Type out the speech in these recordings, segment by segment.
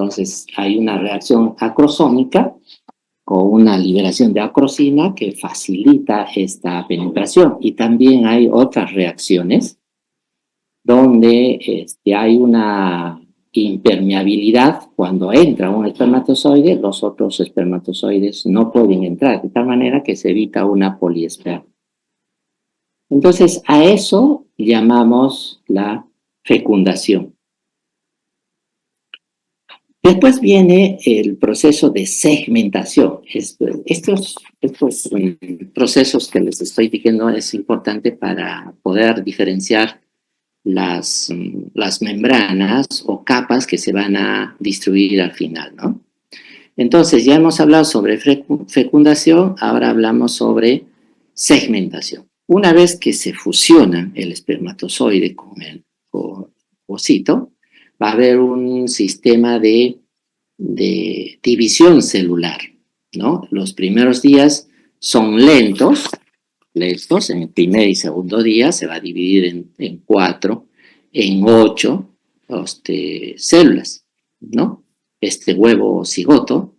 Entonces hay una reacción acrosómica con una liberación de acrosina que facilita esta penetración. Y también hay otras reacciones donde hay una impermeabilidad. Cuando entra un espermatozoide, los otros espermatozoides no pueden entrar, de tal manera que se evita una poliesperma. Entonces, a eso llamamos la fecundación. Después viene el proceso de segmentación. Estos procesos que les estoy diciendo es importante para poder diferenciar las membranas o capas que se van a distribuir al final, ¿no? Entonces, ya hemos hablado sobre fecundación, ahora hablamos sobre segmentación. Una vez que se fusiona el espermatozoide con el ovocito, va a haber un sistema de división celular, ¿no? Los primeros días son lentos, en el primer y segundo día se va a dividir en 4, en 8 células, ¿no? Este huevo cigoto.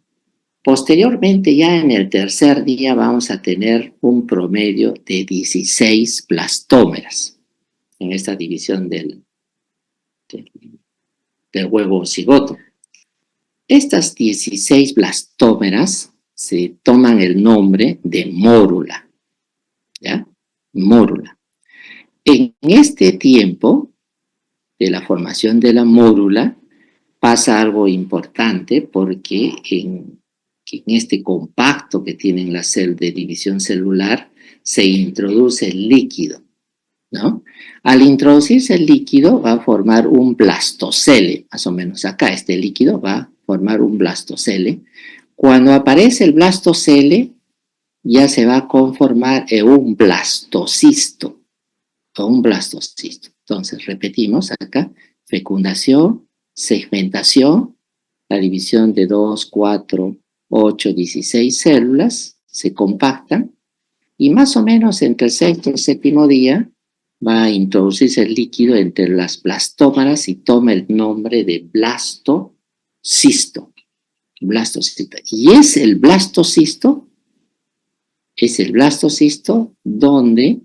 Posteriormente, ya en el tercer día, vamos a tener un promedio de 16 blastómeras en esta división del huevo cigoto. Estas 16 blastómeras se toman el nombre de mórula, ¿ya? Mórula. En este tiempo de la formación de la mórula pasa algo importante porque en este compacto que tienen las células de división celular se introduce el líquido, ¿no? Al introducirse el líquido va a formar un blastocele, más o menos acá este líquido va a formar un blastocele. Cuando aparece el blastocele ya se va a conformar un blastocisto, Entonces repetimos acá, fecundación, segmentación, la división de 2, 4, 8, 16 células se compactan y más o menos entre el sexto y el séptimo día va a introducirse el líquido entre las blastómeras y toma el nombre de blastocisto. Y es el blastocisto donde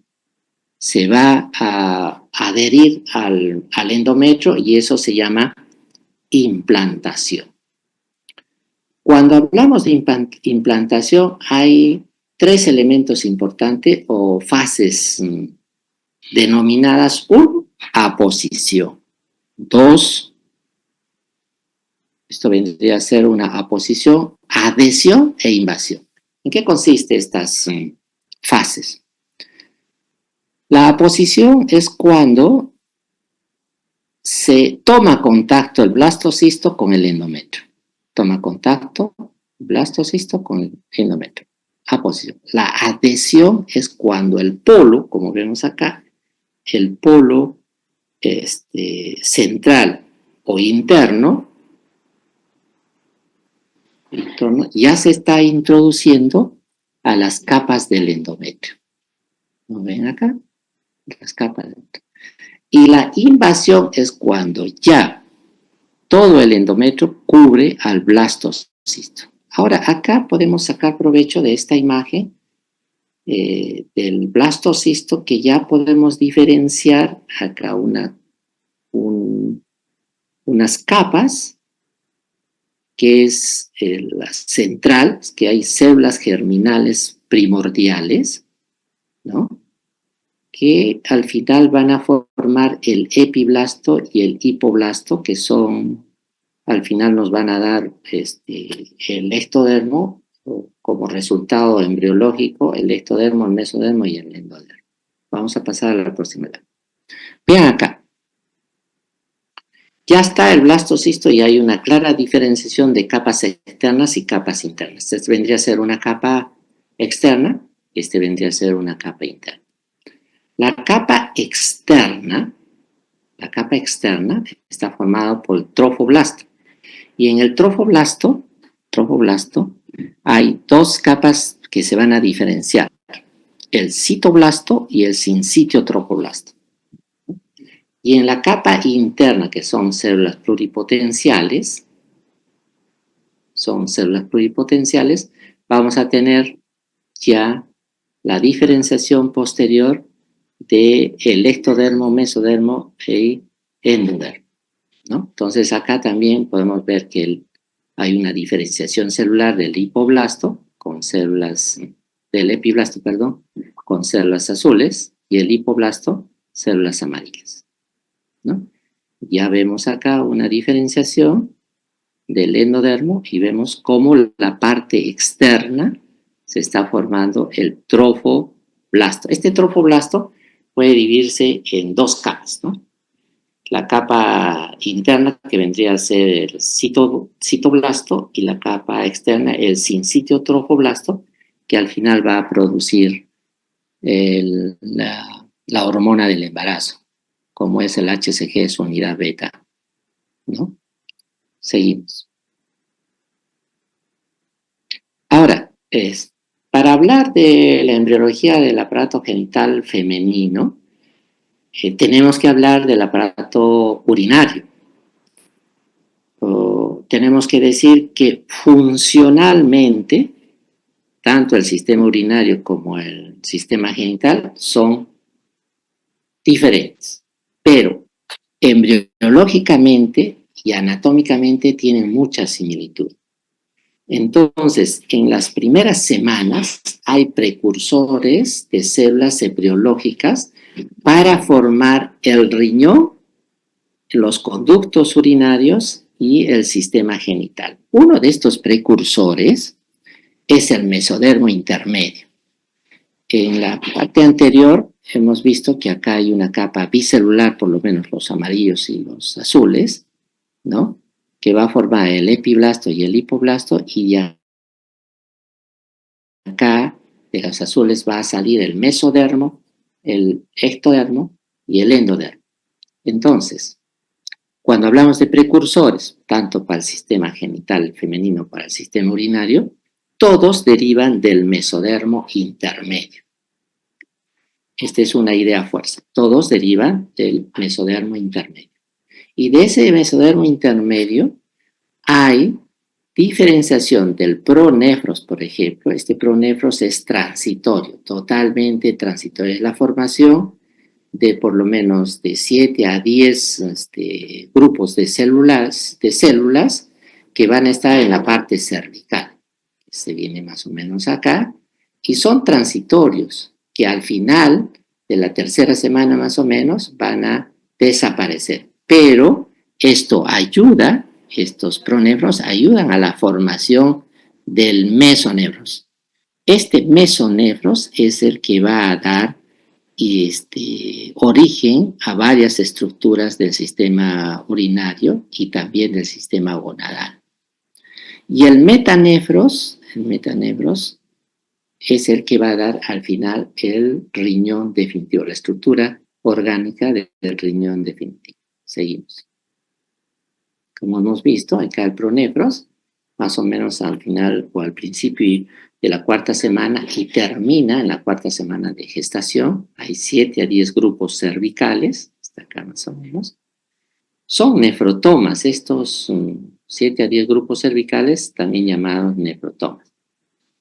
se va a adherir al endometrio y eso se llama implantación. Cuando hablamos de implantación hay 3 elementos importantes o fases denominadas 1, aposición, 2, esto vendría a ser una aposición, adhesión e invasión. ¿En qué consiste estas fases? La aposición es cuando se toma contacto el blastocisto con el endometrio. Toma contacto el blastocisto con el endometrio. Aposición. La adhesión es cuando el polo, como vemos acá, el polo central o interno ya se está introduciendo a las capas del endometrio. ¿Lo ven acá? Las capas del endometrio. Y la invasión es cuando ya todo el endometrio cubre al blastocisto. Ahora, acá podemos sacar provecho de esta imagen del blastocisto que ya podemos diferenciar acá unas capas que es la central, que hay células germinales primordiales, ¿no? Que al final van a formar el epiblasto y el hipoblasto, que son, al final nos van a dar el ectodermo, como resultado embriológico, el ectodermo, el mesodermo y el endodermo. Vamos a pasar a la próxima. Vean acá. Ya está el blastocisto y hay una clara diferenciación de capas externas y capas internas. Este vendría a ser una capa externa, este vendría a ser una capa interna. La capa externa está formada por el trofoblasto. Y en el trofoblasto hay 2 capas que se van a diferenciar. El citoblasto y el sincitio trofoblasto. Y en la capa interna, que son células pluripotenciales, son células pluripotenciales, vamos a tener ya la diferenciación posterior de el ectodermo, mesodermo y endodermo, ¿no? Entonces acá también podemos ver que hay una diferenciación celular del hipoblasto con células, del epiblasto, perdón, con células azules y el hipoblasto, células amarillas, ¿no? Ya vemos acá una diferenciación del endodermo y vemos cómo la parte externa se está formando el trofoblasto. Este trofoblasto puede dividirse en dos capas, ¿no? La capa interna, que vendría a ser el citoblasto, y la capa externa, el sincitio trofoblasto, que al final va a producir la hormona del embarazo, como es el HCG, su unidad beta, ¿no? Seguimos. Ahora, para hablar de la embriología del aparato genital femenino, tenemos que hablar del aparato urinario. Tenemos que decir que funcionalmente, tanto el sistema urinario como el sistema genital son diferentes, pero embriológicamente y anatómicamente tienen mucha similitud. Entonces, en las primeras semanas hay precursores de células embriológicas para formar el riñón, los conductos urinarios y el sistema genital. Uno de estos precursores es el mesodermo intermedio. En la parte anterior hemos visto que acá hay una capa bicelular, por lo menos los amarillos y los azules, ¿no? Que va a formar el epiblasto y el hipoblasto, y ya acá de los azules va a salir el mesodermo, el ectodermo y el endodermo. Entonces, cuando hablamos de precursores, tanto para el sistema genital femenino como para el sistema urinario, todos derivan del mesodermo intermedio. Esta es una idea fuerza. Todos derivan del mesodermo intermedio. Y de ese mesodermo intermedio hay diferenciación del pronefros, por ejemplo. Este pronefros es transitorio, totalmente transitorio. Es la formación de por lo menos de 7 a 10 grupos de células que van a estar en la parte cervical. Se viene más o menos acá, y son transitorios, que al final de la tercera semana más o menos van a desaparecer. Pero esto ayuda, estos pronefros ayudan a la formación del mesonefros. Este mesonefros es el que va a dar origen a varias estructuras del sistema urinario y también del sistema gonadal. Y el metanefros es el que va a dar al final el riñón definitivo, la estructura orgánica del riñón definitivo. Seguimos. Como hemos visto, acá el pronefros, más o menos al final o al principio de la cuarta semana y termina en la cuarta semana de gestación. Hay 7 a 10 grupos cervicales, hasta acá más o menos. Son nefrotomas, estos 7 a 10 grupos cervicales, también llamados nefrotomas,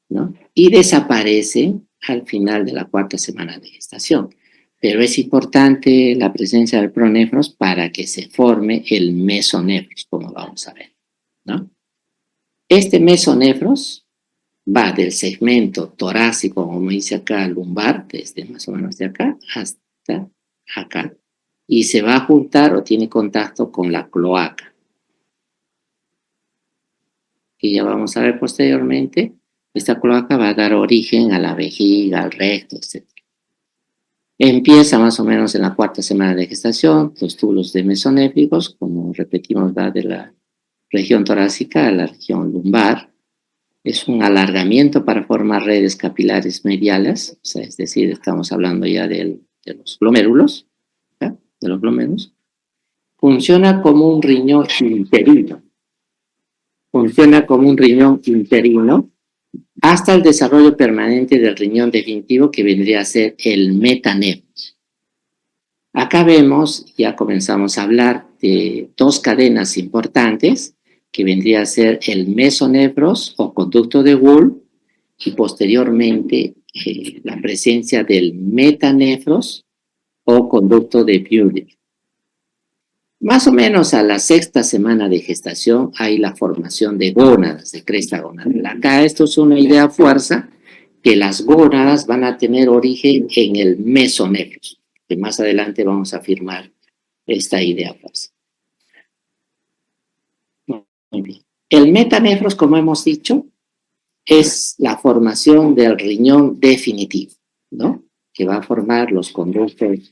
¿no? Y desaparecen al final de la cuarta semana de gestación. Pero es importante la presencia del pronefros para que se forme el mesonefros, como vamos a ver, ¿no? Este mesonefros va del segmento torácico, como dice acá, lumbar, desde más o menos de acá hasta acá, y se va a juntar o tiene contacto con la cloaca, que ya vamos a ver posteriormente. Esta cloaca va a dar origen a la vejiga, al recto, etc. Empieza más o menos en la cuarta semana de gestación, los túbulos de mesonéfricos, como repetimos, va de la región torácica a la región lumbar. Es un alargamiento para formar redes capilares mediales, o sea, es decir, estamos hablando ya de los glomérulos, ¿ya? De los glomérulos. Funciona como un riñón interino. Funciona como un riñón interino hasta el desarrollo permanente del riñón definitivo, que vendría a ser el metanefros. Acá vemos, ya comenzamos a hablar de dos cadenas importantes, que vendría a ser el mesonefros o conducto de Wool, y posteriormente la presencia del metanefros o conducto de Buehl. Más o menos a la sexta semana de gestación hay la formación de gónadas, de cresta gonadal. Acá esto es una idea fuerza, que las gónadas van a tener origen en el mesonefros, que más adelante vamos a afirmar esta idea fuerza. Muy bien. El metanefros, como hemos dicho, es la formación del riñón definitivo, ¿no? Que va a formar los conductos,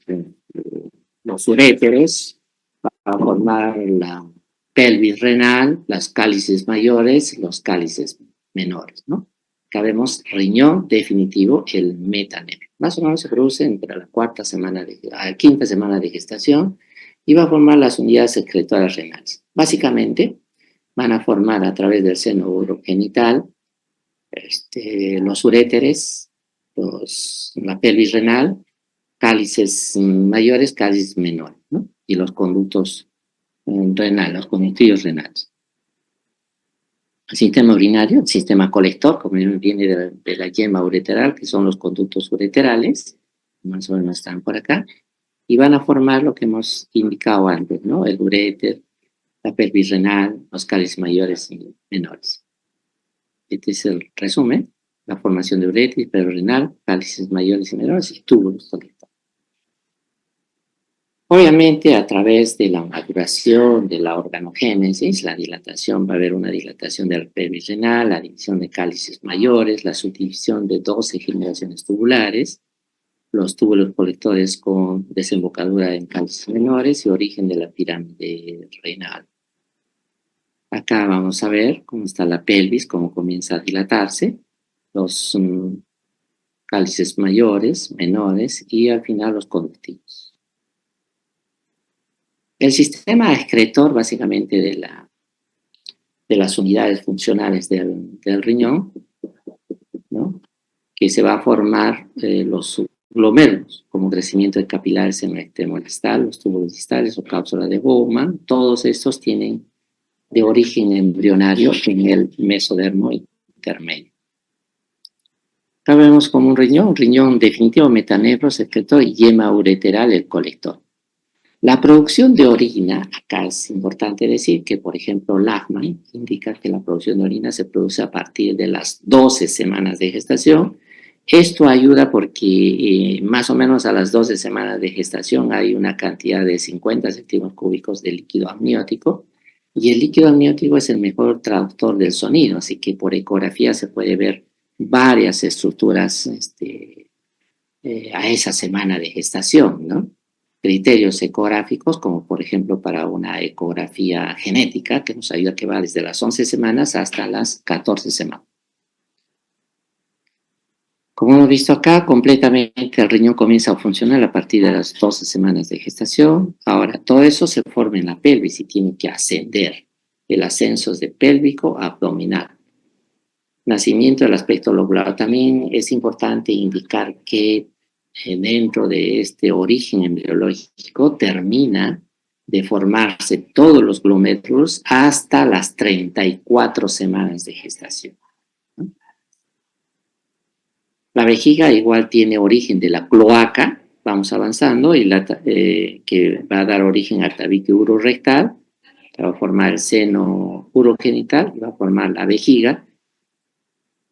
los uréteres, va a formar la pelvis renal, las cálices mayores, los cálices menores, ¿no? Acá vemos riñón definitivo, el metanefros. Más o menos se produce entre la quinta semana de gestación y va a formar las unidades secretorias renales. Básicamente, van a formar a través del seno urogenital los uréteres, la pelvis renal, cálices mayores, cálices menores, ¿no? Y los conductos renales, los conductillos renales. El sistema urinario, el sistema colector, como viene de la yema ureteral, que son los conductos ureterales, más o menos están por acá, y van a formar lo que hemos indicado antes, ¿no? El uréter, la pelvis renal, los cálices mayores y menores. Este es el resumen: la formación de ureter, hiperrenal, cálices mayores y menores y túbulos colectores. Obviamente, a través de la maduración de la organogénesis, la dilatación, va a haber una dilatación de la pelvis renal, la división de cálices mayores, la subdivisión de 12 generaciones tubulares, los túbulos colectores con desembocadura en cálices menores y origen de la pirámide renal. Acá vamos a ver cómo está la pelvis, cómo comienza a dilatarse, los cálices mayores, menores y al final los conductivos. El sistema excretor, básicamente, de las unidades funcionales del riñón, ¿no? Que se va a formar los glomérulos, como crecimiento de capilares en el extremo distal, los túbulos distales o cápsula de Bowman. Todos estos tienen de origen embrionario en el mesodermo intermedio. Acá vemos como un riñón definitivo, metanefros, excretor y yema ureteral, el colector. La producción de orina, acá es importante decir que, por ejemplo, Lachman indica que la producción de orina se produce a partir de las 12 semanas de gestación. Esto ayuda porque más o menos a las 12 semanas de gestación hay una cantidad de 50 centímetros cúbicos de líquido amniótico, y el líquido amniótico es el mejor traductor del sonido, así que por ecografía se puede ver varias estructuras a esa semana de gestación, ¿no? Criterios ecográficos, como por ejemplo para una ecografía genética, que nos ayuda, que va desde las 11 semanas hasta las 14 semanas. Como hemos visto acá, completamente el riñón comienza a funcionar a partir de las 12 semanas de gestación. Ahora, todo eso se forma en la pelvis y tiene que ascender. El ascenso es de pélvico a abdominal. Nacimiento del aspecto lobular. También es importante indicar que dentro de este origen embriológico termina de formarse todos los glomérulos hasta las 34 semanas de gestación, ¿no? La vejiga igual tiene origen de la cloaca, vamos avanzando, y que va a dar origen al tabique urorectal, que va a formar el seno urogenital, va a formar la vejiga.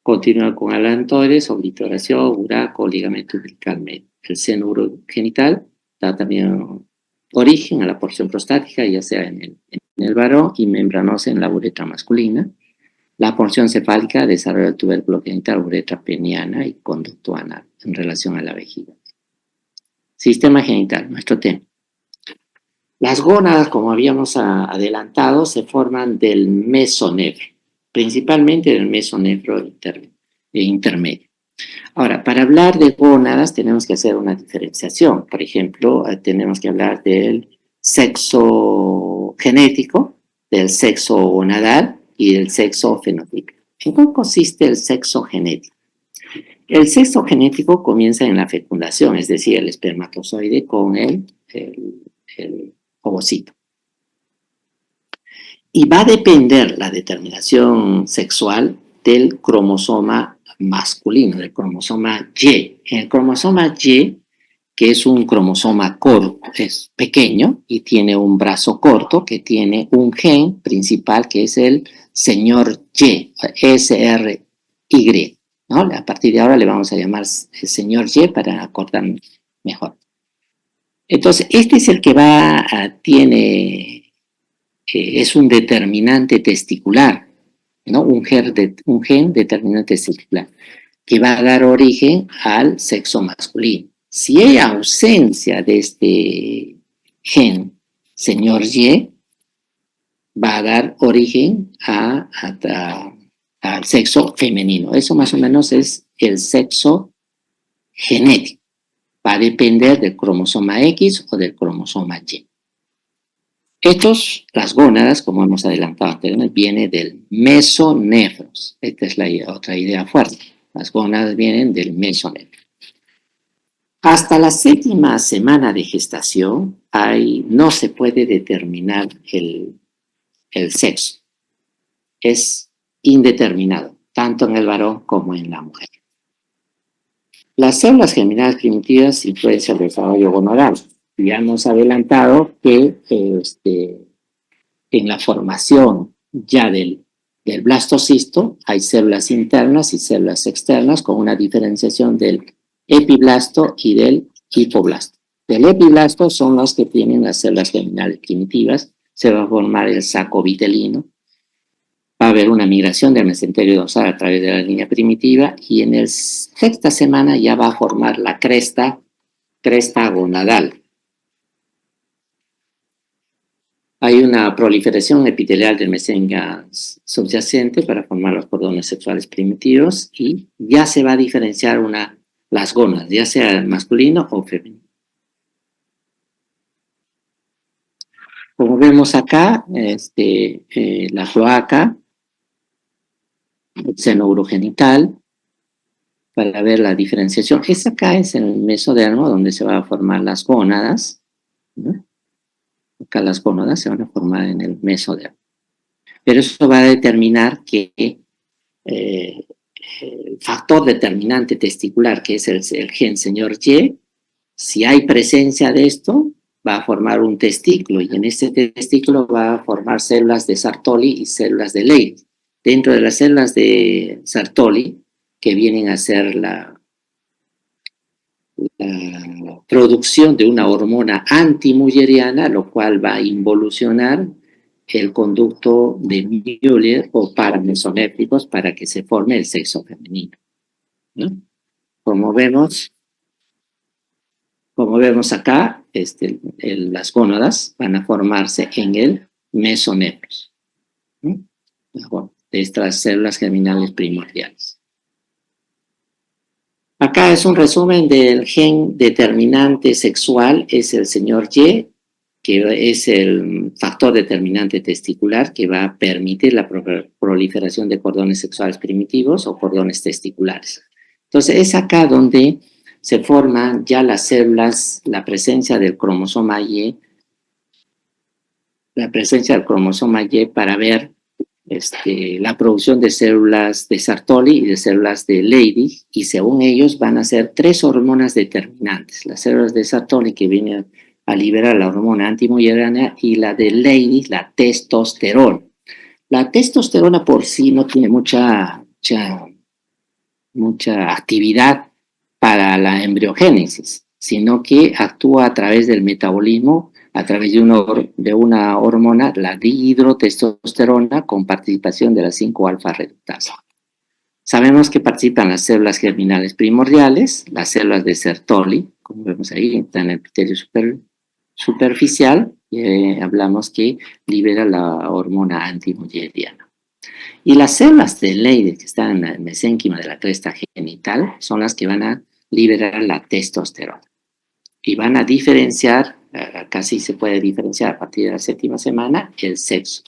Continúa con alantoides, obliteración, buraco, ligamento umbilical medio. El seno urogenital da también origen a la porción prostática, ya sea en el varón, y membranosa en la uretra masculina. La porción cefálica desarrolla el tubérculo genital, uretra peniana y conducto anal en relación a la vejiga. Sistema genital, nuestro tema. Las gónadas, como habíamos adelantado, se forman del mesonefro, principalmente del mesonefro intermedio. Ahora, para hablar de gónadas tenemos que hacer una diferenciación. Por ejemplo, tenemos que hablar del sexo genético, del sexo gonadal y del sexo fenotípico. ¿En qué consiste el sexo genético? El sexo genético comienza en la fecundación, es decir, el espermatozoide con el ovocito. Y va a depender la determinación sexual del cromosoma masculino, del cromosoma Y. El cromosoma Y, que es un cromosoma corto, es pequeño y tiene un brazo corto que tiene un gen principal que es el señor Y, SRY, ¿no? A partir de ahora le vamos a llamar el señor Y para acordar mejor. Entonces, este es el que es un determinante testicular, ¿no? Un gen determinante testicular que va a dar origen al sexo masculino. Si hay ausencia de este gen, señor Y, va a dar origen al sexo femenino. Eso más o menos es el sexo genético. Va a depender del cromosoma X o del cromosoma Y. Las gónadas, como hemos adelantado anteriormente, vienen del mesonefros. Esta es la otra idea fuerte. Las gónadas vienen del mesonefros. Hasta la 7ª semana de gestación no se puede determinar el sexo. Es indeterminado, tanto en el varón como en la mujer. Las células germinales primitivas influencian el desarrollo gonadal. Ya hemos adelantado que en la formación ya del blastocisto hay células internas y células externas con una diferenciación del epiblasto y del hipoblasto. Del epiblasto son los que tienen las células germinales primitivas, se va a formar el saco vitelino, va a haber una migración del mesenterio dorsal a través de la línea primitiva y en la 6ª semana ya va a formar la cresta gonadal. Hay una proliferación epitelial del mesenquima subyacente para formar los cordones sexuales primitivos y ya se va a diferenciar las gónadas, ya sea masculino o femenino. Como vemos acá, la cloaca, el seno urogenital, para ver la diferenciación. Acá es en el mesodermo donde se van a formar las gónadas, ¿no? Acá las gónadas se van a formar en el mesodermo. Pero eso va a determinar que el factor determinante testicular, que es el gen señor Y, si hay presencia de esto, va a formar un testículo y en este testículo va a formar células de Sertoli y células de Leydig. Dentro de las células de Sertoli, que vienen a ser la producción de una hormona antimulleriana, lo cual va a involucionar el conducto de Müller o paramesonéfricos para que se forme el sexo femenino, ¿no? Como vemos acá, las gónadas van a formarse en el mesonefros, ¿no? De estas células germinales primordiales. Acá es un resumen del gen determinante sexual, es el señor Y, que es el factor determinante testicular que va a permitir la proliferación de cordones sexuales primitivos o cordones testiculares. Entonces es acá donde se forman ya las células, la presencia del cromosoma Y, para ver la producción de células de Sertoli y de células de Leydig, y según ellos van a ser 3 hormonas determinantes. Las células de Sertoli que vienen a liberar la hormona antimulleriana y la de Leydig, la testosterona. La testosterona por sí no tiene mucha actividad para la embriogénesis, sino que actúa a través del metabolismo, a través de una hormona, la dihidrotestosterona, con participación de la 5-alfa reductasa. Sabemos que participan las células germinales primordiales, las células de Sertoli, como vemos ahí, está en el epitelio superficial, hablamos que libera la hormona antimulleriana. Y las células de Leydig que están en el mesénquima de la cresta genital son las que van a liberar la testosterona. Y van a diferenciar, casi se puede diferenciar a partir de la 7ª semana, el sexo.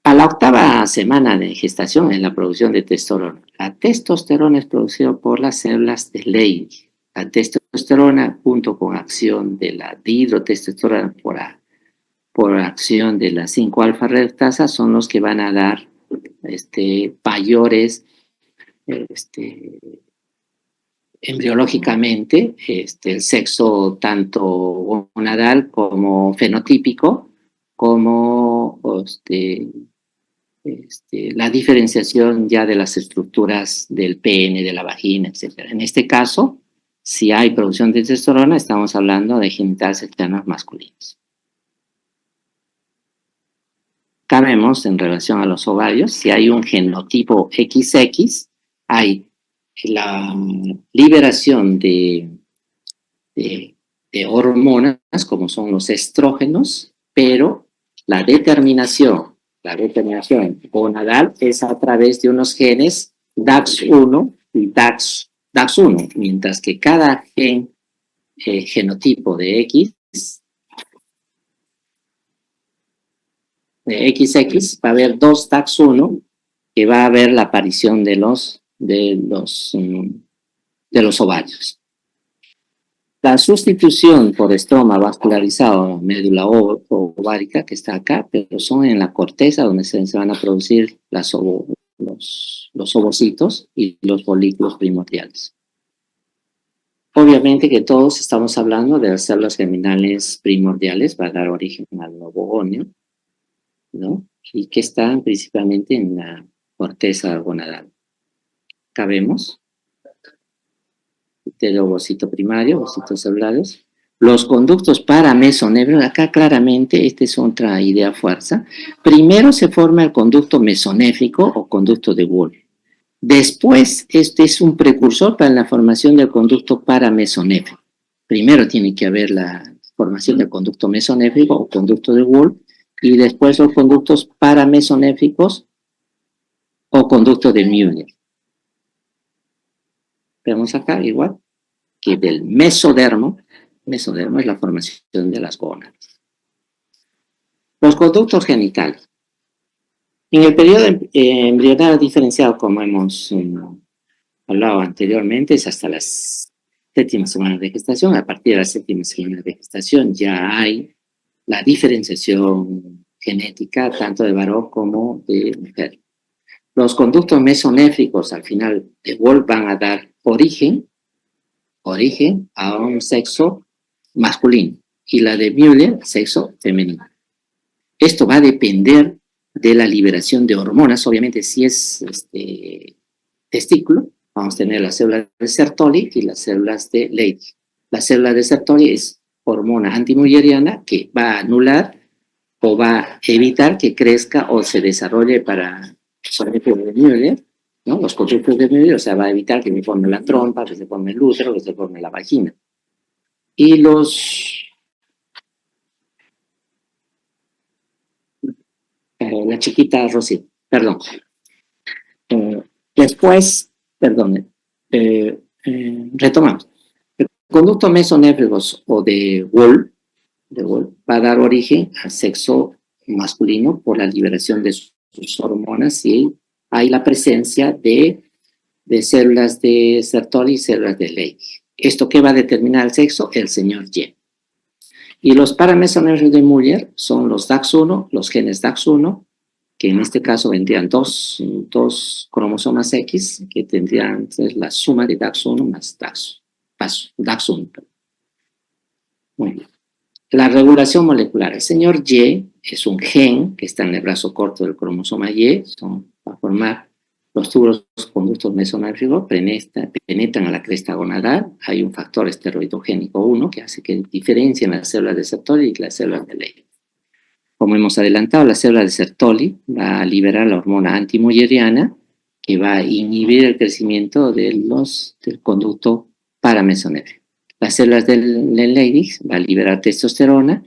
A la 8ª semana de gestación es la producción de testosterona. La testosterona es producida por las células de Leydig. La testosterona, junto con acción de la dihidrotestosterona por acción de la 5-alfa reductasa son los que van a dar mayores embriológicamente el sexo tanto gonadal como fenotípico, como la diferenciación ya de las estructuras del pene, de la vagina, etc. En este caso, si hay producción de testosterona, estamos hablando de genitales externos masculinos. Acá vemos en relación a los ovarios, si hay un genotipo XX, hay la liberación de hormonas, como son los estrógenos, pero la determinación gonadal es a través de unos genes DAX1 y DAX1, mientras que cada genotipo de XX va a haber dos DAX1, que va a haber la aparición de los ovarios. La sustitución por estroma vascularizado, médula ovárica, que está acá, pero son en la corteza donde se van a producir los ovocitos y los folículos primordiales. Obviamente que todos estamos hablando de las células germinales primordiales, va a dar origen al novogonio, ¿no? Y que están principalmente en la corteza gonadal. Acá vemos del ovocito primario, ovocitos celulares. Los conductos paramesonéfricos, acá claramente, esta es otra idea fuerza. Primero se forma el conducto mesonéfrico o conducto de Wolff. Después, este es un precursor para la formación del conducto paramesonéfrico. Primero tiene que haber la formación del conducto mesonéfrico o conducto de Wolff, y después los conductos paramesonéfricos o conducto de Müller. Vemos acá igual que del mesodermo es la formación de las gónadas. Los conductos genitales. En el periodo embrionario diferenciado, como hemos hablado anteriormente, es hasta las 7ª semana de gestación. A partir de la 7ª semana de gestación ya hay la diferenciación genética tanto de varón como de mujer. Los conductos mesonéfricos al final de Wolff van a dar origen a un sexo masculino y la de Müller, sexo femenino. Esto va a depender de la liberación de hormonas. Obviamente, si es testículo, vamos a tener las células de Sertoli y las células de Leydig. La célula de Sertoli es hormona antimulleriana que va a anular o va a evitar que crezca o se desarrolle para, por ejemplo, de Müller, ¿no? Los conductos de Müller, o sea, va a evitar que se forme la trompa, que se forme el útero, que se forme la vagina. Y la chiquita Rosy, perdón. Después, perdón, retomamos. El conducto mesonéfricos o de Wolff va a dar origen al sexo masculino por la liberación de sus hormonas y hay la presencia de células de Sertoli y células de Leydig. ¿Esto qué va a determinar el sexo? El señor Y. Y los paramesonéfricos de Müller son los DAX1, los genes DAX1, que en este caso vendrían dos cromosomas X, que tendrían la suma de DAX1 más DAX1. Muy bien. La regulación molecular. El señor Y es un gen que está en el brazo corto del cromosoma Y, va a formar los tubos conductos mesonéfricos, penetran a la cresta gonadal, hay un factor esteroidogénico 1 que hace que diferencien las células de Sertoli y las células de Leydig. Como hemos adelantado, la célula de Sertoli va a liberar la hormona antimulleriana que va a inhibir el crecimiento del conducto paramesonéfrico. Las células de Leydig va a liberar testosterona.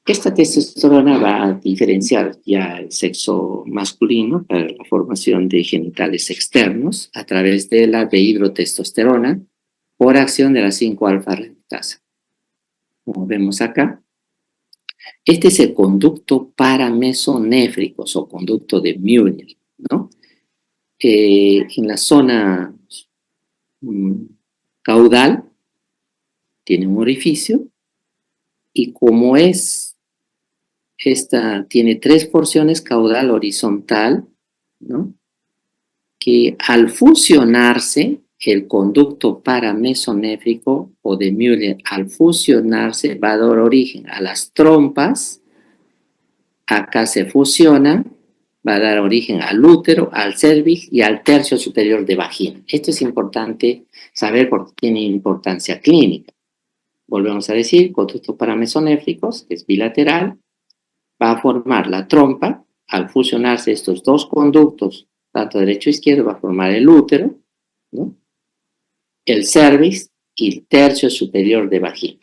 Esta testosterona va a diferenciar ya el sexo masculino para la formación de genitales externos a través de la dehidrotestosterona por acción de la 5-alfa reductasa. Como vemos acá, este es el conducto paramesonéfrico o conducto de Müller, ¿no? En la zona caudal tiene un orificio y como es esta tiene 3 porciones caudal horizontal, ¿no? Que al fusionarse, el conducto paramesonéfrico o de Müller, al fusionarse, va a dar origen a las trompas. Acá se fusiona, va a dar origen al útero, al cervix y al tercio superior de vagina. Esto es importante saber porque tiene importancia clínica. Volvemos a decir, conductos paramesonéfricos, que es bilateral, va a formar la trompa. Al fusionarse estos dos conductos, tanto derecho e izquierdo, va a formar el útero, ¿no? El cervix y el tercio superior de vagina.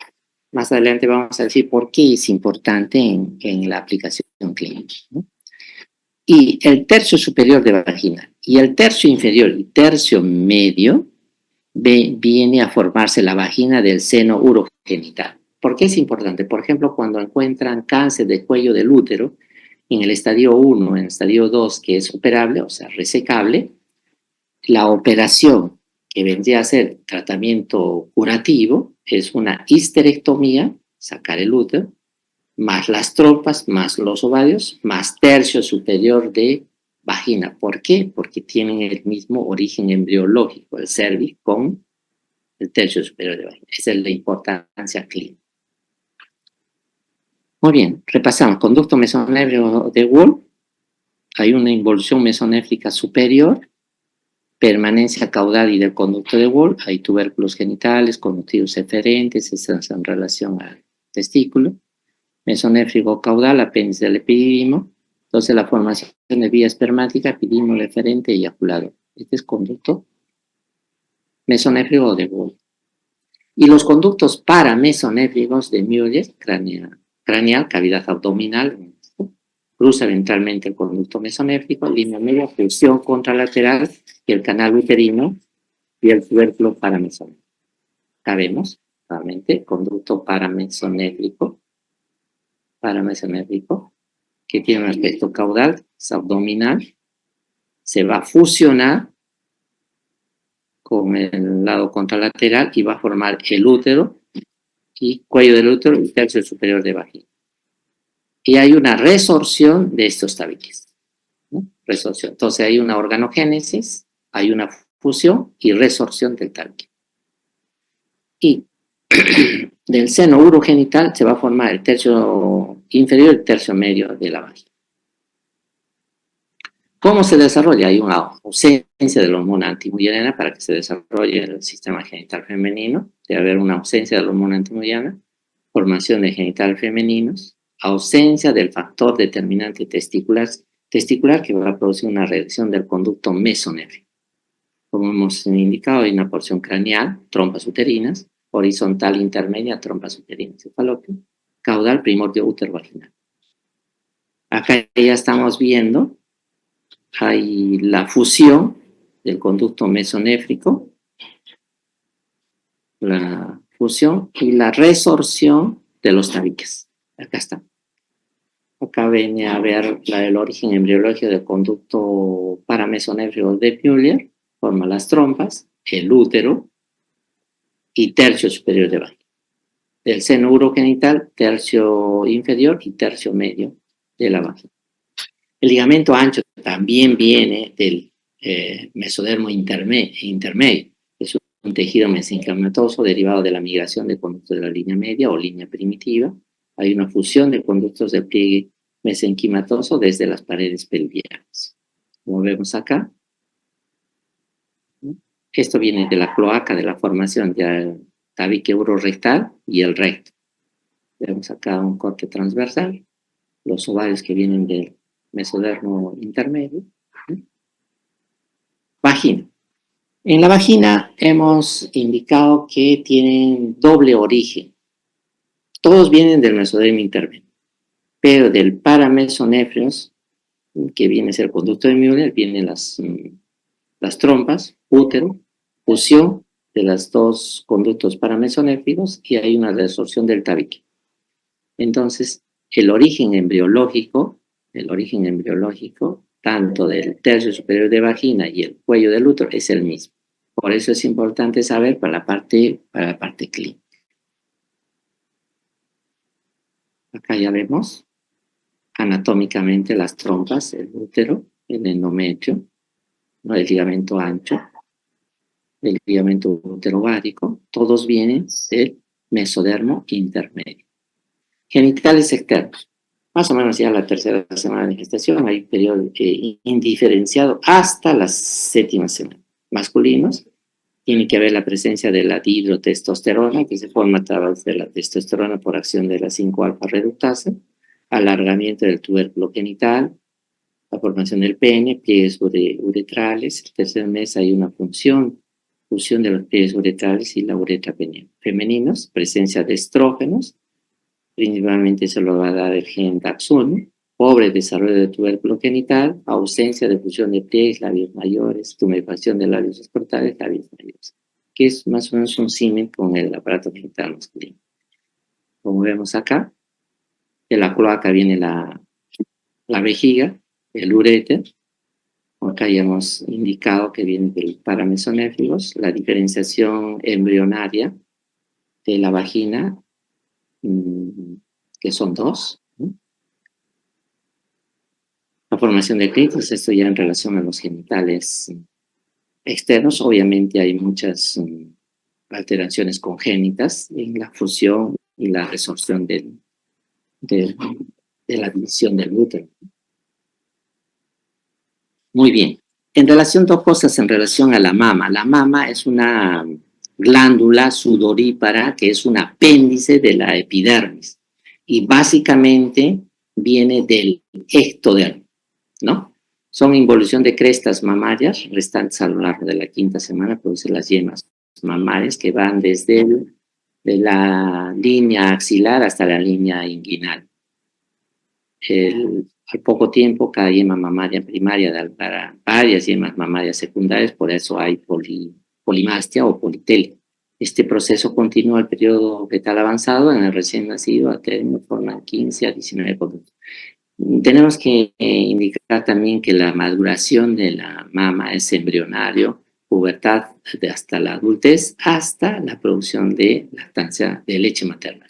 Más adelante vamos a decir por qué es importante en la aplicación clínica, ¿no? Y el tercio superior de vagina y el tercio inferior y tercio medio viene a formarse la vagina del seno urogenital. ¿Por qué es importante? Por ejemplo, cuando encuentran cáncer de cuello del útero, en el estadio 1, en el estadio 2, que es operable, o sea, resecable, la operación que vendría a ser tratamiento curativo es una histerectomía, sacar el útero, más las trompas, más los ovarios, más tercio superior de vagina. ¿Por qué? Porque tienen el mismo origen embriológico, el cervix con el tercio superior de vagina. Esa es la importancia clínica. Muy bien, repasamos. Conducto mesonéfrico de Wolff. Hay una involución mesonéfrica superior, permanencia caudal y del conducto de Wolff. Hay tubérculos genitales, conductivos eferentes, están en relación al testículo. Mesonéfrico caudal, apéndice del epidídimo. Entonces, la formación de vía espermática, epidídimo eferente y eyaculado. Este es conducto mesonéfrico de Wolff. Y los conductos paramesonéfricos de Müller, craneal, cavidad abdominal, cruza ventralmente el conducto mesonéfrico, línea media, fusión contralateral y el canal uterino y el tubérculo paramesonéfrico. Acá vemos, nuevamente, conducto paramesonéfrico, que tiene un aspecto caudal, es abdominal, se va a fusionar con el lado contralateral y va a formar el útero y cuello del útero y tercio superior de vagina. Y hay una resorción de estos tabiques, ¿no? Resorción. Entonces hay una organogénesis, hay una fusión y resorción del tabique. Y del seno urogenital se va a formar el tercio inferior y el tercio medio de la vagina. ¿Cómo se desarrolla? Hay una ausencia de la hormona antimulleriana para que se desarrolle el sistema genital femenino. Debe haber una ausencia de la hormona antimulleriana, formación de genitales femeninos, ausencia del factor determinante testicular que va a producir una reacción del conducto mesonéfrico. Como hemos indicado, hay una porción craneal, trompas uterinas, horizontal intermedia, trompas uterinas, cefalópeo, caudal, primordio, útero vaginal. Acá ya estamos viendo, hay la fusión del conducto mesonéfrico, la fusión y la resorción de los tabiques. Acá está. Acá viene a ver el origen embriológico del conducto paramesonéfrico de Müller, forma las trompas, el útero y tercio superior de vagina. El seno urogenital, tercio inferior y tercio medio de la vagina. El ligamento ancho también viene del mesodermo intermedio. Es un tejido mesenquimatoso derivado de la migración de conductos de la línea media o línea primitiva. Hay una fusión de conductos del pliegue mesenquimatoso desde las paredes pelvianas. Como vemos acá, esto viene de la cloaca de la formación del tabique urorectal y el recto. Vemos acá un corte transversal, los ovarios que vienen del mesodermo intermedio. Vagina. En la vagina hemos indicado que tienen doble origen. Todos vienen del mesodermo intermedio, pero del paramesonéfrios, que viene a ser el conducto de Müller, vienen las trompas, útero, fusión de los dos conductos paramesonéfricos y hay una resorción del tabique. Entonces, el origen embriológico, tanto del tercio superior de vagina y el cuello del útero, es el mismo. Por eso es importante saber para la parte clínica. Acá ya vemos anatómicamente las trompas, el útero, el endometrio, ¿no? El ligamento ancho, el ligamento uterovárico, todos vienen del mesodermo intermedio. Genitales externos. Más o menos ya la tercera semana de gestación, hay periodo indiferenciado hasta la séptima semana. Masculinos, tiene que haber la presencia de la dihidrotestosterona, que se forma a través de la testosterona por acción de la 5-alfa reductasa, alargamiento del tubérculo genital, la formación del pene, pliegues uretrales. El tercer mes hay una fusión de los pliegues uretrales y la uretra peneal. Femeninos, presencia de estrógenos, principalmente se lo va a dar el gen DAX1, pobre desarrollo del tubérculo genital, ausencia de fusión de pliegues, labios mayores, tumefacción de labios escrotales, labios mayores, que es más o menos un símil con el aparato genital masculino. Como vemos acá, de la cloaca viene la vejiga, el uréter. Acá ya hemos indicado que viene del paramesonéfrigos, la diferenciación embrionaria de la vagina, que son dos, ¿no? La formación de clítoris, esto ya en relación a los genitales externos. Obviamente hay muchas alteraciones congénitas en la fusión y la resorción de la división del útero. Muy bien. En relación, dos cosas en relación a la mama. La mama es una glándula sudorípara que es un apéndice de la epidermis y básicamente viene del ectodermo, ¿no? Son involución de crestas mamarias restantes a lo largo de la quinta semana, producen las yemas mamarias que van desde de la línea axilar hasta la línea inguinal. Al poco tiempo, cada yema mamaria primaria da para varias yemas mamarias secundarias, por eso hay polimastia o politelia. Este proceso continúa el periodo fetal avanzado, en el recién nacido, a término forman 15 a 19 productos. Tenemos que indicar también que la maduración de la mama es embrionario, pubertad hasta la adultez, hasta la producción de lactancia de leche materna.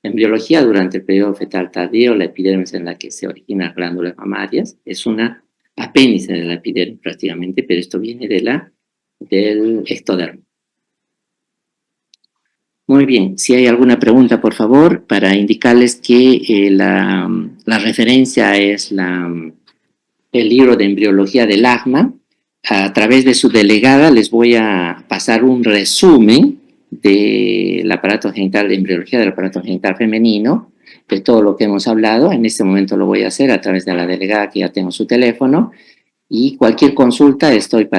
En biología, durante el periodo fetal tardío, la epidermis en la que se originan las glándulas mamarias es una apéndice de la epidermis prácticamente, pero esto viene del ectodermo. Muy bien, si hay alguna pregunta, por favor, para indicarles que la referencia es el libro de embriología del ACMA. A través de su delegada les voy a pasar un resumen del aparato genital, de embriología del aparato genital femenino, de todo lo que hemos hablado. En este momento lo voy a hacer a través de la delegada, que ya tengo su teléfono, y cualquier consulta estoy para